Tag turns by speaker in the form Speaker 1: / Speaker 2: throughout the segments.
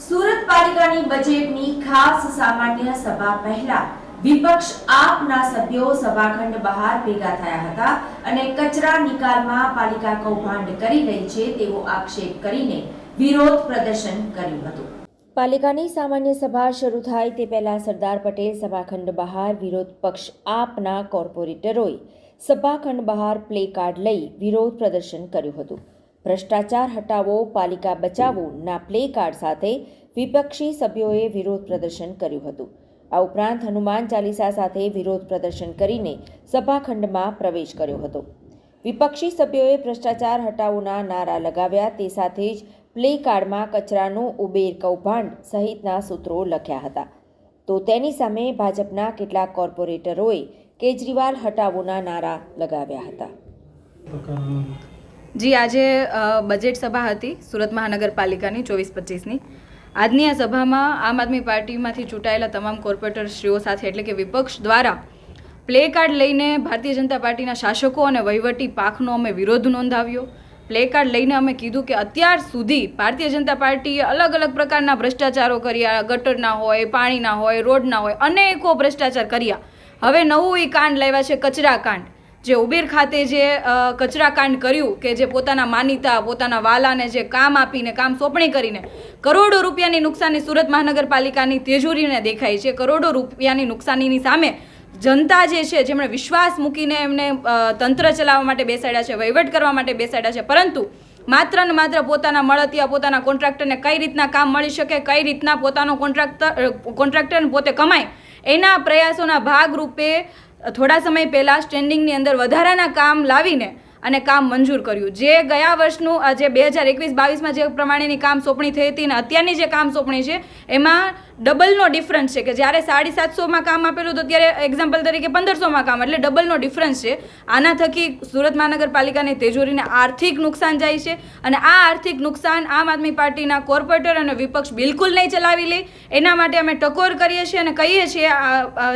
Speaker 1: સુરત પાલિકાની બજેટની ખાસ સામાન્ય સભા પહેલા વિપક્ષ આપના સભ્યો સભાખંડ બહાર ભેગા થયા હતા અને કચરા નિકાલમાં પાલિકા કૌભાંડ કરી રહી છે તેવો આક્ષેપ કરીને વિરોધ પ્રદર્શન કર્યું હતું। પાલિકાની સામાન્ય સભા શરૂ થાય તે પહેલા સરદાર પટેલ સભાખંડ બહાર વિરોધ પક્ષ આપના કોર્પોરેટરોએ સભાખંડ બહાર પ્લે કાર્ડ લઈ વિરોધ પ્રદર્શન કર્યું હતું। ભ્રષ્ટાચાર હટાવો પાલિકા બચાવો ના પ્લે કાર્ડ સાથે વિપક્ષી સભ્યોએ વિરોધ પ્રદર્શન કર્યું હતું। આ ઉપરાંત હનુમાન ચાલીસા સાથે વિરોધ પ્રદર્શન કરીને સભાખંડમાં પ્રવેશ કર્યો હતો। વિપક્ષી સભ્યોએ ભ્રષ્ટાચાર હટાવોના નારા લગાવ્યા, તે સાથે જ પ્લે કાર્ડમાં કચરાનું ઉબેર કૌભાંડ સહિતના સૂત્રો લખ્યા હતા। તો તેની સામે ભાજપના કેટલાક કોર્પોરેટરોએ કેજરીવાલ હટાવોના નારા લગાવ્યા હતા।
Speaker 2: જી, આજે બજેટ સભા હતી સુરત મહાનગરપાલિકાની 24-25ની। આજની આ સભામાં આમ આદમી પાર્ટીમાંથી ચૂંટાયેલા તમામ કોર્પોરેટરશ્રીઓ સાથે એટલે કે વિપક્ષ દ્વારા પ્લે કાર્ડ લઈને ભારતીય જનતા પાર્ટીના શાસકો અને વહીવટી પાંખનો અમે વિરોધ નોંધાવ્યો। પ્લે કાર્ડ લઈને અમે કીધું કે અત્યાર સુધી ભારતીય જનતા પાર્ટીએ અલગ અલગ પ્રકારના ભ્રષ્ટાચારો કર્યા, ગટરના હોય, પાણીના હોય, રોડના હોય, અનેકો ભ્રષ્ટાચાર કર્યા। હવે નવું એ કાંડ લાવ્યા છે કચરા કાંડ, જે ઉબેર ખાતે જે કચરા કાંડ કર્યું કે જે પોતાના માનીતા પોતાના વાલાને જે કામ આપીને કામ સોંપણી કરીને કરોડો રૂપિયાની નુકસાની સુરત મહાનગરપાલિકાની તેજોરીને દેખાય છે। કરોડો રૂપિયાની નુકસાનીની સામે જનતા જે છે, જેમણે વિશ્વાસ મૂકીને એમને તંત્ર ચલાવવા માટે બેસાડ્યા છે, વહીવટ કરવા માટે બેસાડ્યા છે, પરંતુ માત્ર ને માત્ર પોતાના મળતિયા પોતાના કોન્ટ્રાક્ટરને કઈ રીતના કામ મળી શકે, કઈ રીતના પોતાનો કોન્ટ્રાક્ટર પોતે કમાય, એના પ્રયાસોના ભાગરૂપે થોડા સમય પહેલાં સ્ટેન્ડિંગની અંદર વધારાના કામ લાવીને અને કામ મંજૂર કર્યું। જે ગયા વર્ષનું જે 2021-22માં જે પ્રમાણેની કામ સોંપણી થઈ હતી અને અત્યારની જે કામ સોંપણી છે એમાં ડબલનો ડિફરન્સ છે કે જ્યારે 750માં કામ આપેલું તો ત્યારે એક્ઝામ્પલ તરીકે 1500માં કામ, એટલે ડબલનો ડિફરન્સ છે। આના થકી સુરત મહાનગરપાલિકાની તેજોરીને આર્થિક નુકસાન જાય છે અને આ આર્થિક નુકસાન આમ આદમી પાર્ટીના કોર્પોરેટર અને વિપક્ષ બિલકુલ નહીં ચલાવી લે। એના માટે અમે ટકોર કરીએ છીએ અને કહીએ છીએ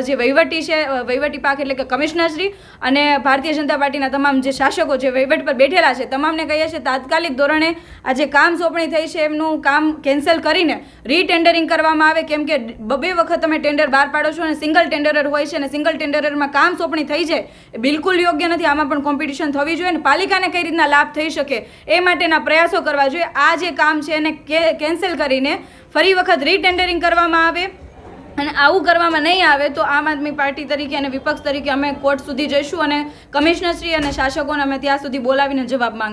Speaker 2: જે વહીવટી છે, વહીવટી પાંખ એટલે કે કમિશનરશ્રી અને ભારતીય જનતા પાર્ટીના તમામ જે શાસકો જે વહીવટ પર બેઠેલા છે તમામને કહીએ છીએ તાત્કાલિક ધોરણે આ જે કામ સોંપણી થઈ છે એમનું કામ કેન્સલ કરીને રીટેન્ડરિંગ કરવામાં આવે, કેમ કે બે વખત તમે ટેન્ડર બહાર પાડો છો અને સિંગલ ટેન્ડરર હોય છે અને સિંગલ ટેન્ડરમાં કામ સોંપણી થઈ જાય એ બિલકુલ યોગ્ય નથી। આમાં પણ કોમ્પિટિશન થવી જોઈએ અને પાલિકાને કઈ રીતના લાભ થઈ શકે એ માટેના પ્રયાસો કરવા જોઈએ। આ જે કામ છે એને કેન્સલ કરીને ફરી વખત રીટેન્ડરિંગ કરવામાં આવે અને આવું કરવામાં નહીં આવે તો આમ આદમી પાર્ટી તરીકે અને વિપક્ષ તરીકે અમે કોર્ટ સુધી જઈશું અને કમિશનરશ્રી અને શાસકોને અમે ત્યાં સુધી બોલાવીને જવાબ માંગીશું।